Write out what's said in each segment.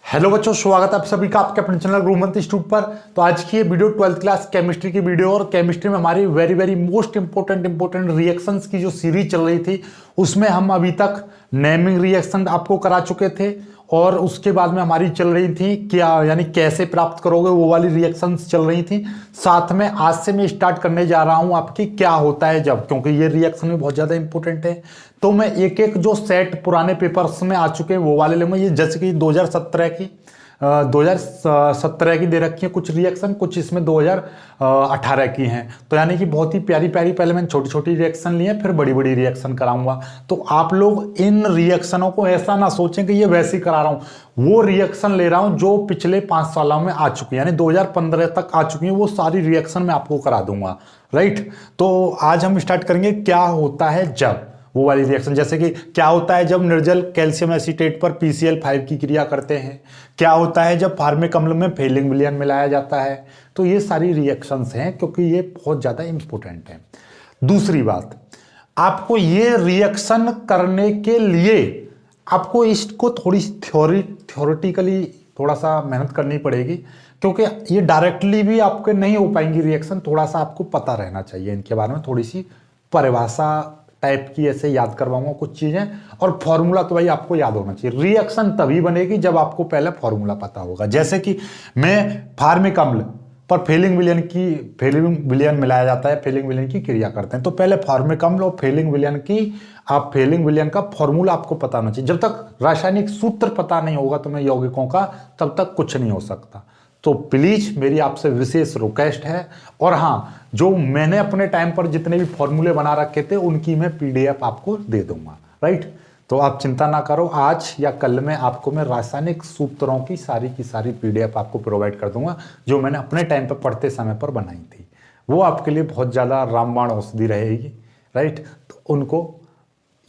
Hello बच्चों, स्वागत है आप सभी का आपके अपने चैनल गुरुमंत इंस्टीट्यूट पर। तो आज की ये वीडियो 12th क्लास केमिस्ट्री की वीडियो और केमिस्ट्री में हमारी वेरी मोस्ट इंपॉर्टेंट रिएक्शंस की जो सीरीज चल रही थी उसमें हम अभी तक नेमिंग रिएक्शन आपको करा चुके थे और उसके बाद में हमारी चल रही थी क्या यानी कैसे प्राप्त करोगे वो वाली रिएक्शंस चल रही थी। साथ में आज से मैं स्टार्ट करने जा रहा हूं आपकी क्या होता है जब, क्योंकि ये रिएक्शन में बहुत ज़्यादा इंपॉर्टेंट है। तो मैं एक एक जो सेट पुराने पेपर्स में आ चुके हैं वो वाले लूँगा। ये जैसे कि 2017 की दे रखी है कुछ रिएक्शन, कुछ इसमें 2018 की हैं। तो यानी कि बहुत ही प्यारी पहले मैंने छोटी छोटी रिएक्शन ली है, फिर बड़ी बड़ी रिएक्शन कराऊंगा। तो आप लोग इन रिएक्शनों को ऐसा ना सोचें कि ये वैसे ही करा रहा हूं, वो रिएक्शन ले रहा हूं जो पिछले 5 सालों में आ चुकी है, यानी 2015 तक आ चुकी है, वो सारी रिएक्शन मैं आपको करा दूंगा। राइट। तो आज हम स्टार्ट करेंगे क्या होता है जब, वो वाली रिएक्शन। जैसे कि क्या होता है जब निर्जल कैल्शियम एसीटेट पर PCl5 की क्रिया करते हैं, क्या होता है जब फार्मिक अम्ल में फेलिंग विलयन मिलाया जाता है। तो ये सारी रिएक्शंस हैं क्योंकि ये बहुत ज़्यादा इंपॉर्टेंट है। दूसरी बात, आपको ये रिएक्शन करने के लिए आपको इसको थोड़ी थ्योरेटिकली थोड़ा सा मेहनत करनी पड़ेगी, क्योंकि ये डायरेक्टली भी आपके नहीं हो पाएंगी रिएक्शन। थोड़ा सा आपको पता रहना चाहिए इनके बारे में, थोड़ी सी परिभाषा टाइप की ऐसे याद करवाऊंगा कुछ चीजें। और फॉर्मूला तो भाई आपको याद होना चाहिए। रिएक्शन तभी बनेगी जब आपको पहले फॉर्मूला पता होगा। जैसे कि मैं फार्मिक अम्ल पर फेलिंग विलयन मिलाया जाता है, फेलिंग विलयन की क्रिया करते हैं, तो पहले फार्मिक अम्ल और फेलिंग विलयन का फॉर्मूला आपको पता होना चाहिए। जब तक रासायनिक सूत्र पता नहीं होगा तुम्हें यौगिकों का, तब तक कुछ नहीं हो सकता। तो प्लीज मेरी आपसे विशेष रिक्वेस्ट है। और हाँ, जो मैंने अपने टाइम पर जितने भी फॉर्मूले बना रखे थे उनकी मैं PDF आपको दे दूंगा। राइट। तो आप चिंता ना करो, आज या कल में आपको मैं रासायनिक सूत्रों की सारी PDF आपको प्रोवाइड कर दूंगा जो मैंने अपने टाइम पर पढ़ते समय पर बनाई थी। वो आपके लिए बहुत ज़्यादा रामबाण औषधि रहेगी। राइट। तो उनको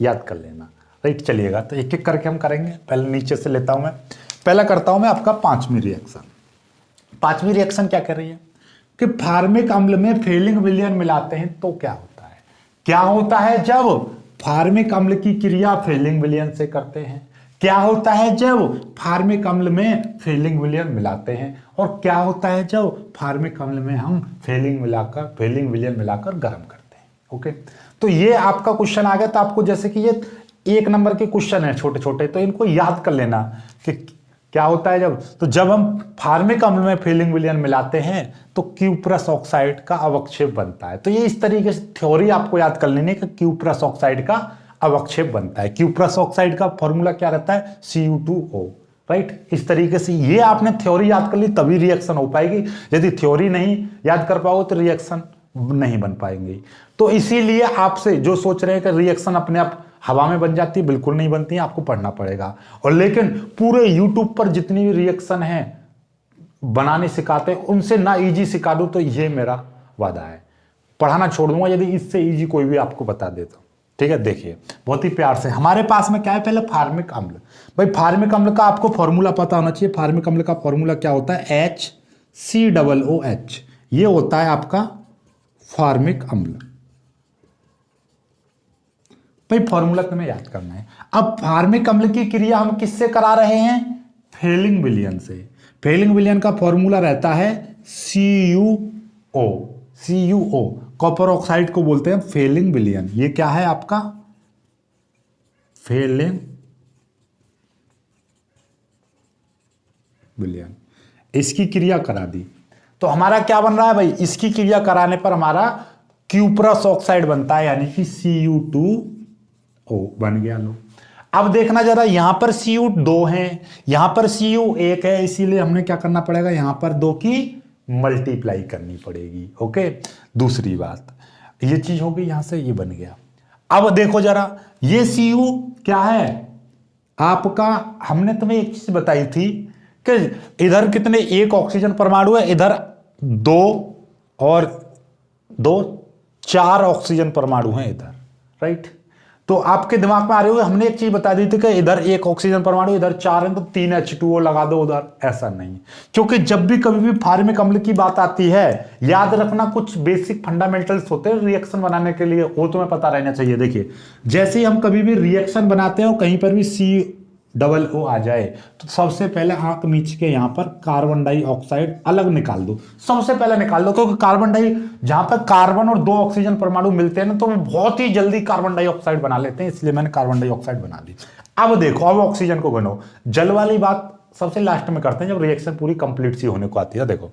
याद कर लेना। राइट। चलिएगा, तो एक एक करके हम करेंगे। पहले नीचे से लेता हूं मैं। पहला करता हूं मैं आपका 5वीं रिएक्शन। 5वीं रिएक्शन क्या कर रही है कि फार्मिक अम्ल में फेलिंग विलयन मिलाते हैं तो क्या होता है। क्या होता है जब फार्मिक अम्ल की क्रिया फेलिंग विलयन से करते हैं, क्या होता है जब फार्मिक अम्ल में फेलिंग विलयन मिलाते हैं, और क्या होता है जब फार्मिक अम्ल में हम फेलिंग विलयन मिलाकर गर्म करते हैं। ओके। तो ये आपका क्वेश्चन आ गया। तो आपको जैसे कि ये 1 नंबर के क्वेश्चन है छोटे छोटे, तो इनको याद कर लेना कि क्या होता है जब हम फार्मिक अम्ल में फेलिंग विलयन मिलाते हैं तो क्यूप्रस ऑक्साइड का अवक्षेप बनता है। तो ये इस तरीके से थ्योरी आपको याद कर लेनी है कि क्यूप्रस ऑक्साइड का अवक्षेप बनता है। क्यूप्रस ऑक्साइड का फॉर्मूला क्या रहता है, Cu2O। राइट। इस तरीके से ये आपने थ्योरी याद कर ली तभी रिएक्शन हो पाएगी। यदि थ्योरी नहीं याद कर पाओ तो रिएक्शन नहीं बन पाएंगे। तो इसीलिए आपसे जो सोच रहे हैं कि रिएक्शन अपने आप हवा में बन जाती है, बिल्कुल नहीं बनती है, आपको पढ़ना पड़ेगा। और लेकिन पूरे YouTube पर जितनी भी रिएक्शन है बनाने सिखाते हैं उनसे ना इजी सिखा दूं तो ये मेरा वादा है, पढ़ाना छोड़ दूंगा यदि इससे इजी कोई भी आपको बता दे तो। ठीक है। देखिए बहुत ही प्यार से, हमारे पास में क्या है, पहले फार्मिक अम्ल। भाई फार्मिक अम्ल का आपको फॉर्मूला पता होना चाहिए। फार्मिक अम्ल का फॉर्मूला क्या होता है, HCOOH। ये होता है आपका फार्मिक अम्ल। भाई फॉर्मूला तुम्हें याद करना है। अब फार्मिक अम्ल की क्रिया हम किससे करा रहे हैं, फेलिंग विलयन से। फेलिंग विलयन का फॉर्मूला रहता है CuO। कॉपर ऑक्साइड को बोलते हैं फेलिंग विलयन। ये क्या है आपका, फेलिंग विलयन। इसकी क्रिया करा दी तो हमारा क्या बन रहा है भाई, इसकी क्रिया कराने पर हमारा क्यूप्रस ऑक्साइड बनता है, यानी कि Cu2O बन गया। लो अब देखना जरा, यहां पर Cu2 है, यहां पर Cu1 है, इसीलिए हमने क्या करना पड़ेगा, यहां पर 2 की मल्टीप्लाई करनी पड़ेगी। ओके। दूसरी बात ये चीज होगी, यहां से ये बन गया। अब देखो जरा, ये Cu क्या है आपका, हमने तुम्हें एक चीज बताई थी कि इधर कितने, 1 ऑक्सीजन परमाणु है, इधर 2 और 2 4 ऑक्सीजन परमाणु हैं इधर। राइट। तो आपके दिमाग में आ रही होगी, हमने एक चीज बता दी थी कि इधर 1 ऑक्सीजन परमाणु, इधर 4 है तो 3 H2O लगा दो उधर। ऐसा नहीं, क्योंकि जब भी कभी भी फार्मिक अम्ल की बात आती है, याद रखना कुछ बेसिक फंडामेंटल्स होते हैं रिएक्शन बनाने के लिए, वो तुम्हें पता रहना चाहिए। देखिए जैसे ही हम कभी भी रिएक्शन बनाते हैं और कहीं पर भी डबल ओ आ जाए तो सबसे पहले आंख मीच के यहाँ पर कार्बन डाइऑक्साइड अलग निकाल दो, सबसे पहले निकाल दो, क्योंकि कार्बन डाई जहां पर कार्बन और 2 ऑक्सीजन परमाणु मिलते हैं ना तो वो बहुत ही जल्दी कार्बन डाइऑक्साइड बना लेते हैं, इसलिए मैंने कार्बन डाइऑक्साइड बना दी। अब देखो, अब ऑक्सीजन को गिनो। जल वाली बात सबसे लास्ट में करते हैं जब रिएक्शन पूरी कंप्लीट सी होने को आती है। देखो,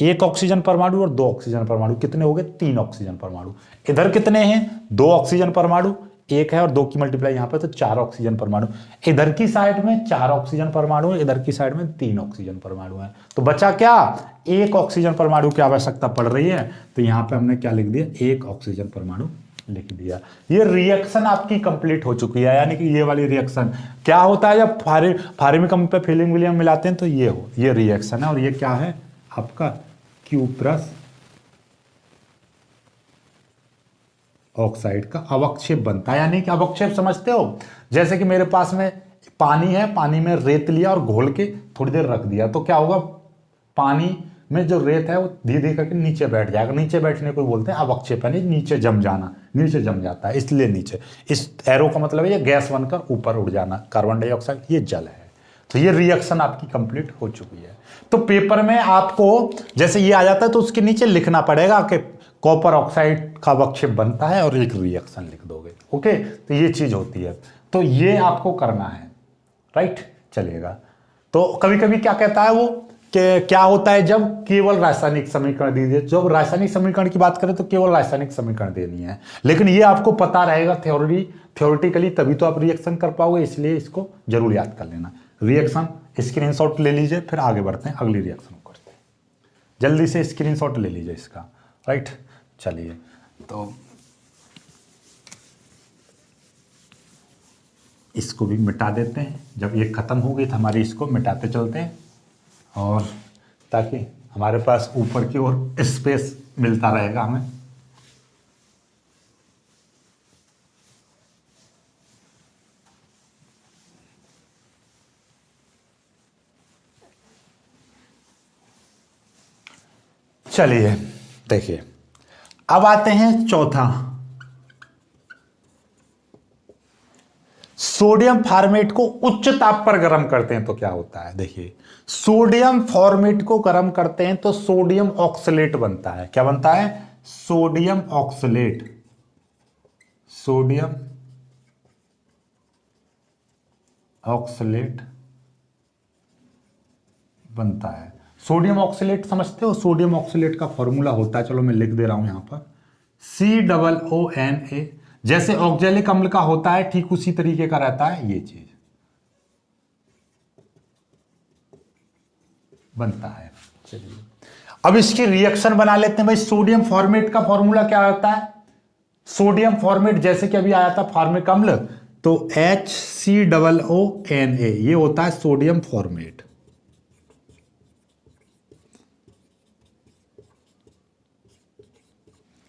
1 ऑक्सीजन परमाणु और 2 ऑक्सीजन परमाणु, कितने हो गए? 3 ऑक्सीजन परमाणु। इधर कितने हैं? 2 ऑक्सीजन परमाणु, 1 है और 2 की मल्टीप्लाई यहां पे, तो 4 ऑक्सीजन परमाणु। इधर की साइड में 4 ऑक्सीजन परमाणु, इधर की साइड में 3 ऑक्सीजन परमाणु है, तो बचा क्या? 1 ऑक्सीजन परमाणु की आवश्यकता पड़ रही है, तो यहां पे हमने क्या लिख दिया? 1 ऑक्सीजन परमाणु लिख दिया। ये रिएक्शन आपकी कंप्लीट हो चुकी है, यानी कि ये वाली रिएक्शन क्या होता है जब फार्मिकम पे फीलिंग विलियम मिलाते हैं, तो ये रिएक्शन है। और ये क्या है आपका? क्यूप्रस ऑक्साइड का अवक्षेप बनता है। यानी कि अवक्षेप समझते हो? जैसे कि मेरे पास में पानी है, पानी में रेत लिया और घोल के थोड़ी देर रख दिया, तो क्या होगा? पानी में जो रेत है वो धीरे धीरे करके नीचे बैठ जाएगा। नीचे बैठने को बोलते हैं अवक्षेप, यानी नीचे जम जाना, नीचे जम जाता है, इसलिए नीचे। इस एरो का मतलब है ये गैस बनकर ऊपर उड़ जाना। कार्बन डाइऑक्साइड ये जल है। तो ये रिएक्शन आपकी कंप्लीट हो चुकी है। तो पेपर में आपको जैसे ये आ जाता है तो उसके नीचे लिखना पड़ेगा कि कॉपर ऑक्साइड का अवक्षेप बनता है और एक रिएक्शन लिख दोगे। ओके, तो ये चीज होती है, तो ये आपको करना है, राइट? चलेगा। तो कभी कभी क्या कहता है वो कि क्या होता है जब केवल रासायनिक समीकरण दीजिए। जब रासायनिक समीकरण की बात करें तो केवल रासायनिक समीकरण देनी है, लेकिन ये आपको पता रहेगा थ्योरेटिकली, तभी तो आप रिएक्शन कर पाओगे, इसलिए इसको जरूर याद कर लेना। रिएक्शन स्क्रीनशॉट ले लीजिए, फिर आगे बढ़ते हैं, अगली रिएक्शन करते हैं। जल्दी से स्क्रीनशॉट ले लीजिए इसका, राइट? चलिए, तो इसको भी मिटा देते हैं। जब ये खत्म हो गई तो हमारी इसको मिटाते चलते हैं, और ताकि हमारे पास ऊपर की ओर स्पेस मिलता रहेगा हमें। चलिए देखिए, अब आते हैं चौथा। सोडियम फॉर्मेट को उच्च ताप पर गर्म करते हैं तो क्या होता है? देखिए, सोडियम फॉर्मेट को गर्म करते हैं तो सोडियम ऑक्सलेट बनता है। क्या बनता है? Sodium oxalate. सोडियम ऑक्सलेट बनता है। सोडियम ऑक्सलेट समझते हो? सोडियम ऑक्सलेट का फॉर्मूला होता है, चलो मैं लिख दे रहा हूं यहां पर, COONA। जैसे ऑक्जेलिक अम्ल का होता है ठीक उसी तरीके का रहता है, ये चीज बनता है। चलिए, अब इसकी रिएक्शन बना लेते हैं। भाई, सोडियम फॉर्मेट का फॉर्मूला क्या होता है? सोडियम फॉर्मेट जैसे कि अभी आया था फार्मिक अम्ल, तो HCOONA, ये होता है सोडियम फॉर्मेट।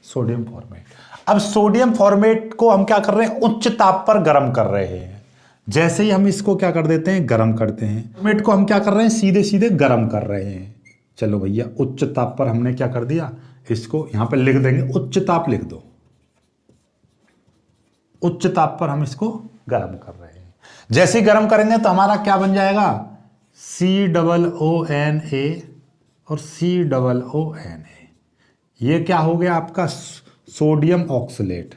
Sodium format. अब सोडियम फॉर्मेट को हम क्या कर रहे हैं? उच्च ताप पर गर्म कर रहे हैं। जैसे ही हम इसको क्या कर देते हैं? गर्म करते हैं। फॉर्मेट को हम क्या कर रहे हैं? सीधे सीधे गर्म कर रहे हैं। चलो भैया, उच्च ताप पर हमने क्या कर दिया? इसको यहां पर लिख देंगे, उच्च ताप लिख दो। उच्च ताप पर हम इसको गर्म कर रहे हैं। जैसे ही गर्म करेंगे तो हमारा क्या बन जाएगा? COONA और COONA। ये क्या हो गया आपका? Sodium oxalate.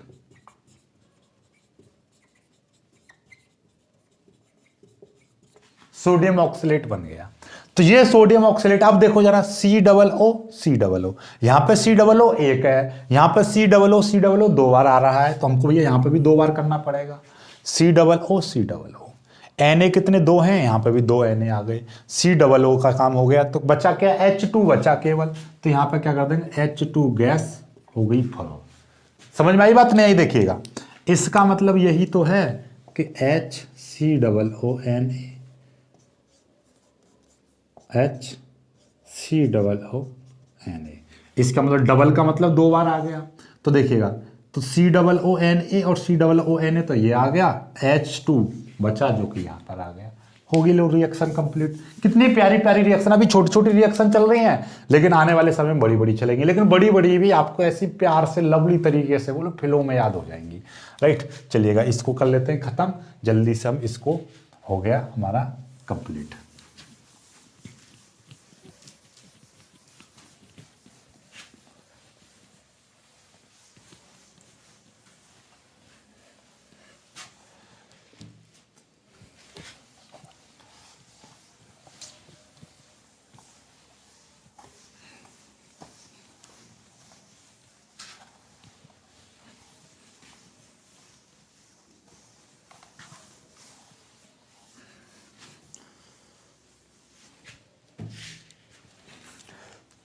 सोडियम ऑक्सलेट बन गया। तो ये सोडियम ऑक्सलेट, अब देखो जरा, COO यहां पे COO एक है, यहां पे COO 2 बार आ रहा है, तो हमको भैया यहां पे भी 2 बार करना पड़ेगा। COO Na कितने? 2 हैं, यहां पे भी 2 Na आ गए। COO का काम हो गया, तो बचा क्या? H2 बचा केवल, तो यहां पे क्या कर देंगे? H2 गैस हो गई फॉर्म। समझ में आई बात? नहीं आई? देखिएगा, इसका मतलब यही तो है कि HCOONA इसका मतलब डबल का मतलब 2 बार आ गया। तो देखिएगा, तो COONA और COONA, तो ये आ गया, H2 बचा जो कि यहां पर आ गया। होगी लो रिएक्शन कंप्लीट। कितनी प्यारी प्यारी रिएक्शन। अभी छोटी छोटी रिएक्शन चल रही हैं, लेकिन आने वाले समय में बड़ी बड़ी चलेंगी, लेकिन बड़ी बड़ी भी आपको ऐसी प्यार से लवली तरीके से बोलो फिल्मों में याद हो जाएंगी, राइट? चलिएगा, इसको कर लेते हैं खत्म। जल्दी से हम इसको हो गया हमारा कंप्लीट।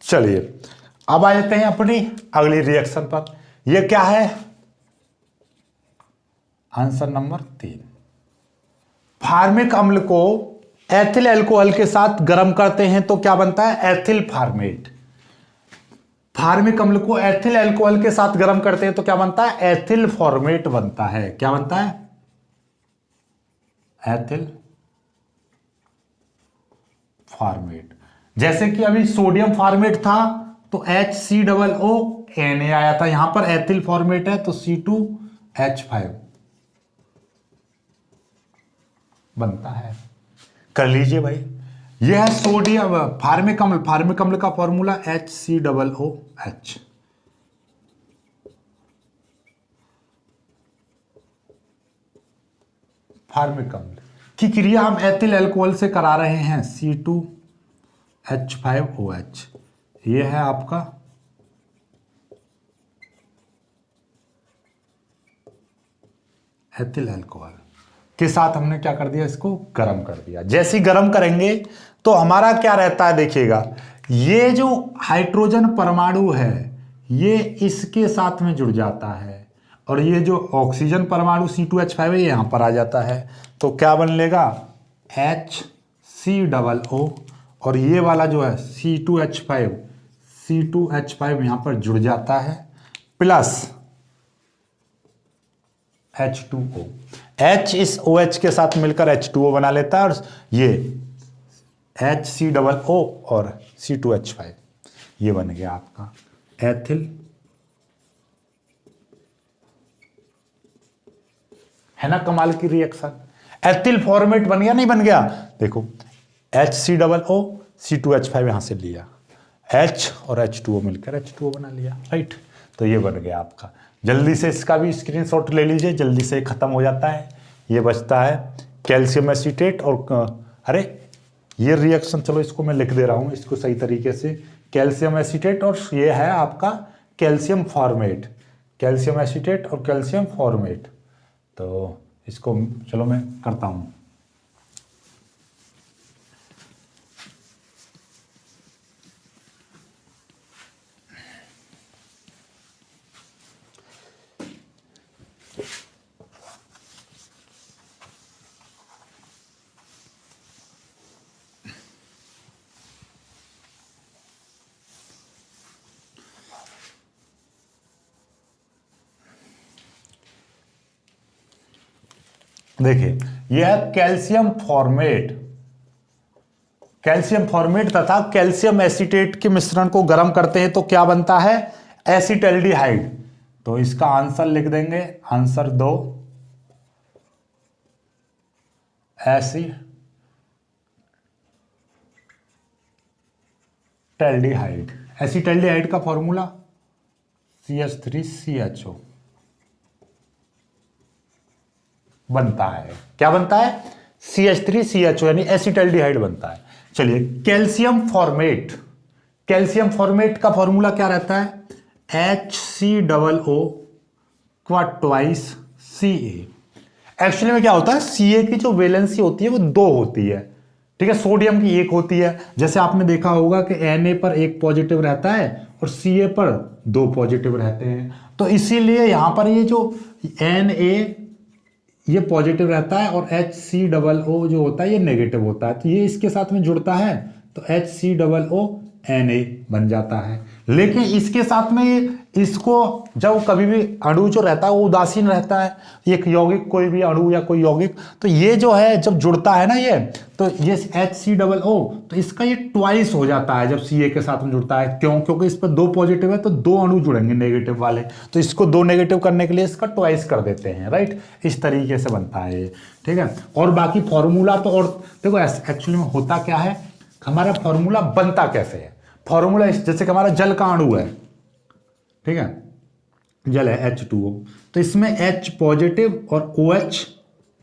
चलिए अब आ जाते हैं अपनी अगली रिएक्शन पर। यह क्या है? Answer number 3। फार्मिक अम्ल को एथिल अल्कोहल के साथ गर्म करते हैं तो क्या बनता है? Ethyl format. फार्मिक अम्ल को एथिल अल्कोहल के साथ गर्म करते हैं तो क्या बनता है? एथिल फॉर्मेट बनता है। क्या बनता है? Ethyl format. जैसे कि अभी सोडियम फॉर्मेट था तो HCOO आया था, यहां पर एथिल फॉर्मेट है तो C2H5 बनता है। कर लीजिए भाई, यह है सोडियम फार्मिक अम्ल। फार्मिक अम्ल का फॉर्मूला HCOOH। फार्मिक अम्ल की क्रिया हम एथिल अल्कोहल से करा रहे हैं, C2H5OH। यह है आपका एथिल अल्कोहल के साथ हमने क्या कर दिया? इसको गर्म कर दिया। जैसे ही गर्म करेंगे तो हमारा क्या रहता है? देखिएगा, ये जो हाइड्रोजन परमाणु है ये इसके साथ में जुड़ जाता है और ये जो ऑक्सीजन परमाणु C2H5 है ये यहां पर आ जाता है। तो क्या बन लेगा? HCOO और ये वाला जो है C2H5 यहां पर जुड़ जाता है प्लस H2O। H इस OH के साथ मिलकर H2O बना लेता है और ये HCOO और C2H5 ये बन गया आपका एथिल, है ना? कमाल की रिएक्शन। एथिल फॉर्मेट बन गया, नहीं बन गया? देखो HCOO C2H5 यहां से लिया, H और H2O मिलकर H2O बना लिया, राइट? तो ये बन गया आपका। जल्दी से इसका भी स्क्रीनशॉट ले लीजिए, जल्दी से खत्म हो जाता है। ये बचता है कैल्शियम एसीटेट और अरे ये रिएक्शन, चलो इसको मैं लिख दे रहा हूं इसको सही तरीके से। कैल्शियम एसीटेट और ये है आपका कैल्शियम फॉर्मेट। कैल्शियम एसीटेट और कैल्शियम फॉर्मेट। तो इसको चलो मैं करता हूं। देखिए यह कैल्शियम फॉर्मेट, कैल्शियम फॉर्मेट तथा कैल्शियम एसीटेट के मिश्रण को गर्म करते हैं तो क्या बनता है? एसिटल्डिहाइड। तो इसका आंसर लिख देंगे, आंसर 2 एसिटल्डिहाइड। एसिटल्डिहाइड का फॉर्मूला CH3CHO बनता है। क्या बनता है? CH3CHO यानी एसिटल्डिहाइड बनता है। चलिए कैल्शियम फॉर्मेट, कैल्शियम फॉर्मेट का फॉर्मूला क्या रहता है? HCOO का ट्वाइस Ca। एक्चुअली में क्या होता है? Ca की जो वैलेंसी होती है वो 2 होती है, ठीक है? सोडियम की 1 होती है। जैसे आपने देखा होगा कि Na पर 1 पॉजिटिव रहता है और Ca पर 2 पॉजिटिव रहते हैं। तो इसीलिए यहां पर ये जो Na ये पॉजिटिव रहता है और HCOO जो होता है ये नेगेटिव होता है। तो ये इसके साथ में जुड़ता है तो HCOO Na बन जाता है। लेकिन इसके साथ में इसको जब कभी भी अणु जो रहता है वो उदासीन रहता है, एक यौगिक कोई भी अणु या कोई यौगिक, तो ये जो है जब जुड़ता है ना ये, तो ये HCOO, तो इसका ये ट्वाइस हो जाता है जब Ca के साथ में जुड़ता है। क्यों? क्योंकि इस पर 2 पॉजिटिव है तो 2 अणु जुड़ेंगे नेगेटिव वाले, तो इसको 2 नेगेटिव करने के लिए इसका ट्वाइस कर देते हैं, राइट। इस तरीके से बनता है ये, ठीक है। और बाकी फॉर्मूला तो, और देखो एक्चुअली में होता क्या है, हमारा फॉर्मूला बनता कैसे है। फॉर्मूला जैसे कि हमारा जल का अणु है, ठीक है, जल है H2O, तो इसमें H पॉजिटिव और OH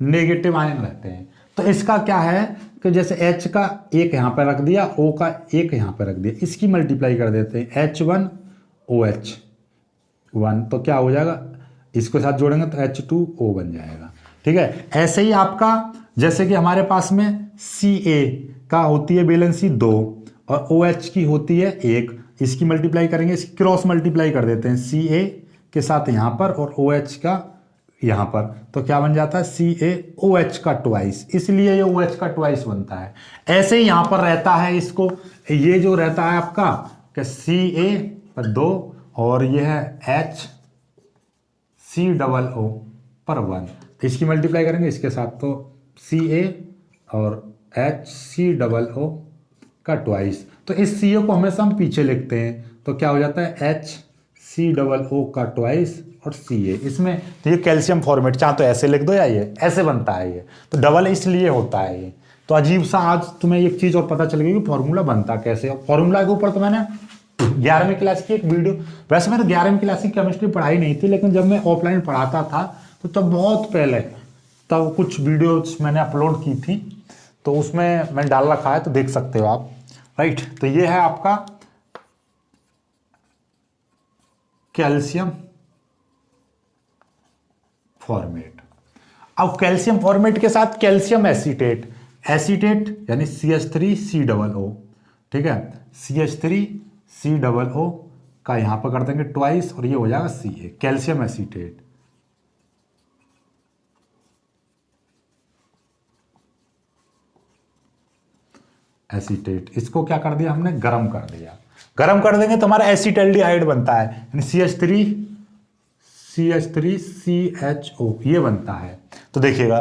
नेगेटिव आयन रहते हैं। तो इसका क्या है कि जैसे H का एक यहां पर रख दिया, O का एक यहां पर रख दिया, इसकी मल्टीप्लाई कर देते हैं H1OH1, तो क्या हो जाएगा, इसके साथ जोड़ेंगे तो H2O बन जाएगा, ठीक है। ऐसे ही आपका जैसे कि हमारे पास में Ca का होती है वैलेंसी 2 और OH की होती है 1, इसकी मल्टीप्लाई करेंगे, इसकी क्रॉस मल्टीप्लाई कर देते हैं Ca के साथ यहाँ पर और OH का यहाँ पर, तो क्या बन जाता है CaOH का ट्वाइस, इसलिए ये OH का ट्वाइस बनता है। ऐसे ही यहाँ पर रहता है, इसको ये जो रहता है आपका कि Ca पर 2 और ये है HCOO पर 1, इसकी मल्टीप्लाई करेंगे इसके साथ, तो Ca और HCOO का ट्वाइस, तो इस CO को हमेशा हम पीछे लिखते हैं, तो क्या हो जाता है HCOO का ट्वाइस और Ca, इसमें तो ये कैल्शियम फॉर्मेट, चाहे तो ऐसे लिख दो या ये ऐसे बनता है, ये तो डबल इसलिए होता है ये। तो अजीब सा आज तुम्हें एक चीज और पता चल गई कि फॉर्मूला बनता कैसे। और फॉर्मूला के ऊपर तो मैंने 11वीं क्लास की एक वीडियो, वैसे मैंने 11वीं क्लास की केमिस्ट्री पढ़ाई नहीं थी, लेकिन जब मैं ऑफलाइन पढ़ाता था तो तब बहुत पहले तब कुछ वीडियोज मैंने अपलोड की थी, तो उसमें मैंने डाल रखा है, तो देख सकते हो आप, राइट। तो ये है आपका कैल्शियम फॉर्मेट। अब कैल्शियम फॉर्मेट के साथ कैल्शियम एसीटेट, एसीटेट यानी CH3COO, ठीक है, CH3COO का यहां पर कर देंगे ट्वाइस और ये हो जाएगा Ca, कैल्शियम एसीटेट। एसीटेट, इसको क्या कर दिया हमने, गर्म कर दिया, गर्म कर देंगे तो हमारा एसिटल्डिहाइड बनता है, यानी CH3CHO ये बनता है। तो देखिएगा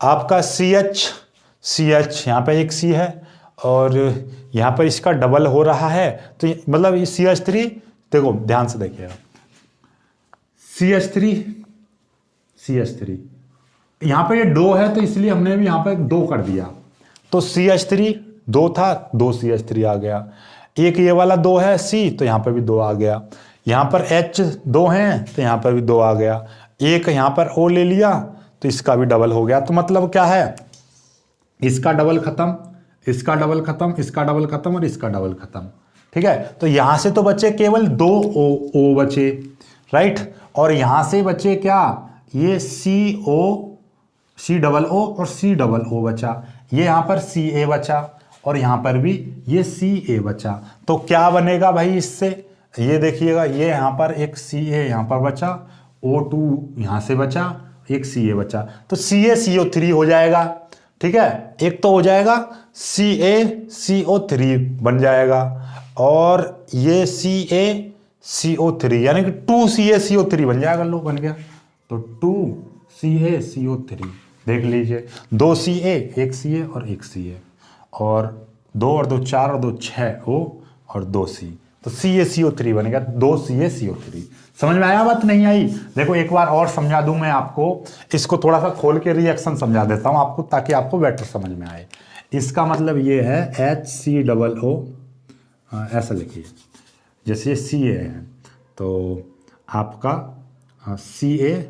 आपका CH यहाँ पे एक C है और यहाँ पर इसका डबल हो रहा है, तो मतलब ये CH3, देखो ध्यान से देखिएगा, CH3 यहाँ पे ये 2 है, तो इसलिए हमने भी यहाँ पे 2 कर दिया, तो CH3 2 था, 2 CH3 आ गया, एक ये वाला 2 है C, तो यहाँ पर भी 2 आ गया, यहाँ पर H 2 हैं तो यहाँ पर भी 2 आ गया, एक यहाँ पर O ले लिया तो इसका भी डबल हो गया। तो मतलब क्या है, इसका डबल खत्म, इसका डबल खत्म, इसका डबल खत्म और इसका डबल खत्म, ठीक है। तो यहां से तो बचे केवल 2 O बचे, राइट, और यहां से बचे क्या, ये COO और COO बचा, ये यहां पर Ca बचा और यहां पर भी ये Ca बचा। तो क्या बनेगा भाई इससे, ये देखिएगा, ये यहां पर एक Ca यहां पर बचा, O2 यहां से बचा, एक Ca बचा, तो CaCO3 हो जाएगा, ठीक है। एक तो हो जाएगा CaCO3 बन जाएगा और ये CaCO3 यानी कि 2CaCO3 बन जाएगा, लो बन गया, तो 2CaCO3 देख लीजिए, 2 Ca, एक Ca और एक Ca, और 2 और 2 4 और 2 6 O और 2 C, तो CaCO3 बनेगा, 2 CaCO3। समझ में आया बात, नहीं आई? देखो एक बार और समझा दूं मैं आपको, इसको थोड़ा सा खोल के रिएक्शन समझा देता हूं आपको, ताकि आपको बेटर समझ में आए। इसका मतलब ये है HCOO, ऐसा लिखिए, जैसे Ca है तो आपका CaHCOO,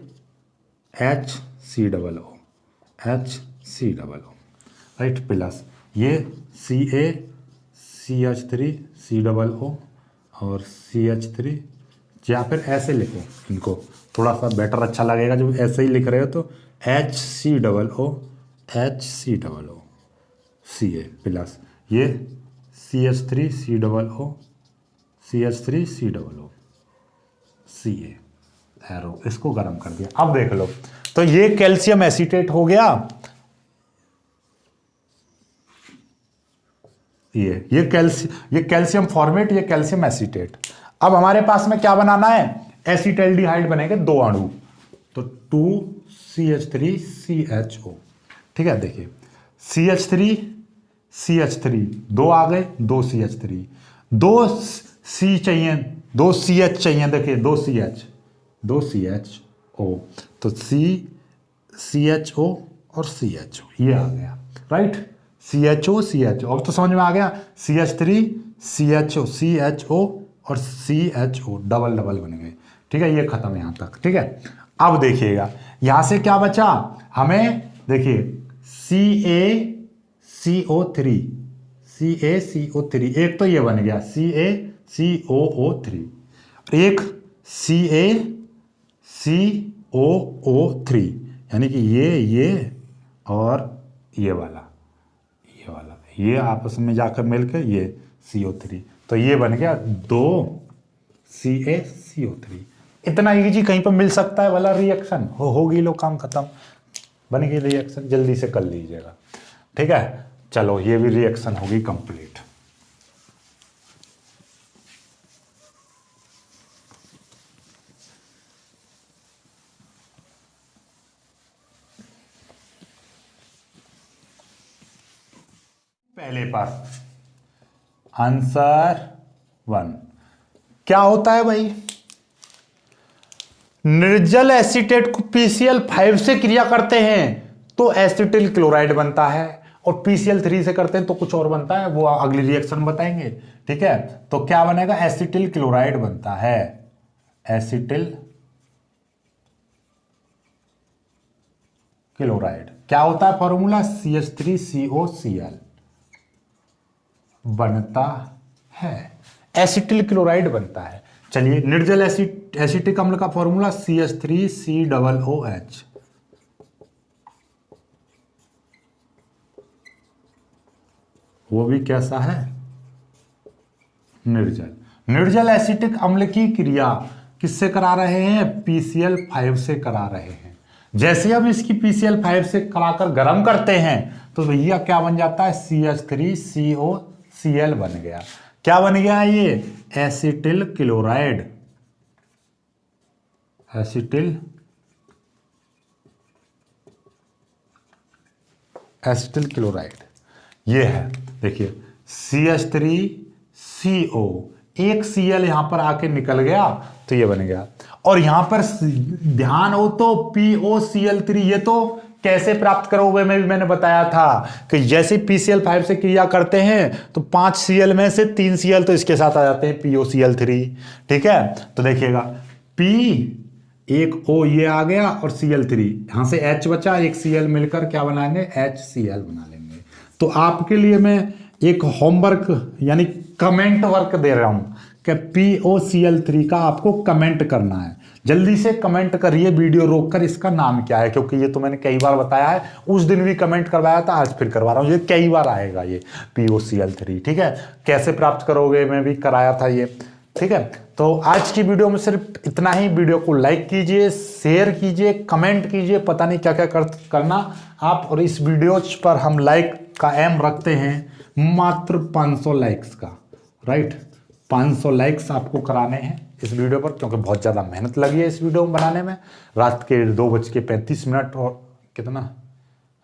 राइट, प्लस ये CaCH3COO और CH3, या फिर ऐसे लिखो, इनको थोड़ा सा बेटर अच्छा लगेगा जब ऐसे ही लिख रहे हो, तो HCOO Ca प्लस ये CH3COO Ca, एरो, इसको गर्म कर दिया। अब देख लो, तो ये कैल्शियम एसीटेट हो गया, ये कैल्शियम फॉर्मेट, ये कैल्शियम एसीटेट। अब हमारे पास में क्या बनाना है, एसिटाल्डिहाइड बनेंगे 2 अणु, तो 2CH3CHO। ठीक है, देखिए CH3 2 आ गए, 2CH3, 2C चाहिए, 2CH चाहिए, देखिए 2CHO, तो CHO और CHO ये आ गया, राइट। CHO अब तो समझ में आ गया, CH3CHO और CHO डबल डबल बन गए। ठीक है, ये खत्म यहां तक। ठीक है, अब देखिएगा यहां से क्या बचा हमें, देखिए CaCO3 एक तो ये बन गया CaCOO3, एक CaCOO3, यानी कि ये और ये वाला ये आपस में जाकर मिलकर ये CO3, तो ये बन गया 2 CaCO3। इतना इजी कहीं पर मिल सकता है वाला रिएक्शन, होगी लो काम खत्म, बन गई रिएक्शन, जल्दी से कर लीजिएगा। ठीक है, चलो ये भी रिएक्शन होगी कंप्लीट। पहले पर आंसर 1 क्या होता है भाई, निर्जल एसीटेट को PCl5 से क्रिया करते हैं तो एसिटिल क्लोराइड बनता है, और PCl3 से करते हैं तो कुछ और बनता है, वो अगली रिएक्शन बताएंगे। ठीक है, तो क्या बनेगा, एसिटिल क्लोराइड बनता है, एसिटिल क्लोराइड। क्या होता है फॉर्मूला, CH3COCl बनता है, एसिटिल क्लोराइड बनता है। चलिए, निर्जल एसिटिक अम्ल का फॉर्मूला CH3COOH, वो भी कैसा है, निर्जल एसिटिक अम्ल की क्रिया किससे करा रहे हैं, PCl5 से करा रहे हैं। जैसे हम इसकी PCl5 से कराकर गर्म करते हैं तो भैया क्या बन जाता है, CH3COCl बन गया। क्या बन गया ये, एसिटिल क्लोराइड, एसिटिल क्लोराइड ये है। देखिए CH3CO, एक Cl यहां पर आके निकल गया तो ये बन गया, और यहां पर ध्यान हो तो POCl3, ये तो कैसे प्राप्त करोगे मैंने बताया था कि जैसे PCl5 से क्रिया करते हैं तो 5 Cl में से 3 Cl तो इसके साथ आ जाते हैं, POCl3। ठीक है, तो देखिएगा P एक O ये आ गया और Cl3, यहां से H बचा, एक Cl मिलकर क्या बनाएंगे, HCl बना लेंगे। तो आपके लिए मैं एक होमवर्क यानी कमेंट वर्क दे रहा हूं कि POCl3 का आपको कमेंट करना है। जल्दी से कमेंट करिए वीडियो रोककर, इसका नाम क्या है, क्योंकि ये तो मैंने कई बार बताया है, उस दिन भी कमेंट करवाया था, आज फिर करवा रहा हूं, ये कई बार आएगा ये POCl3। ठीक है, कैसे प्राप्त करोगे मैं भी कराया था ये। ठीक है, तो आज की वीडियो में सिर्फ इतना ही। वीडियो को लाइक कीजिए, शेयर कीजिए, कमेंट कीजिए, पता नहीं क्या क्या करना आप। और इस वीडियो पर हम लाइक का एम रखते हैं मात्र 500 लाइक्स का, राइट। 500 लाइक्स आपको कराने हैं इस वीडियो पर, क्योंकि बहुत ज़्यादा मेहनत लगी है इस वीडियो बनाने में। रात के 2:35 और कितना,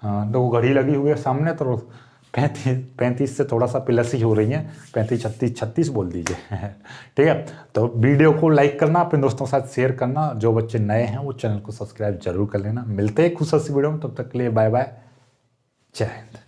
हाँ, 2 घड़ी लगी हुई है सामने, तो 35 से थोड़ा सा प्लस ही हो रही है, 35 36 बोल दीजिए। ठीक है, तो वीडियो को लाइक करना, अपने दोस्तों के साथ शेयर करना, जो बच्चे नए हैं वो चैनल को सब्सक्राइब जरूर कर लेना। मिलते हैं कुछ वीडियो में, तब तक के लिए बाय बाय, जय हिंद।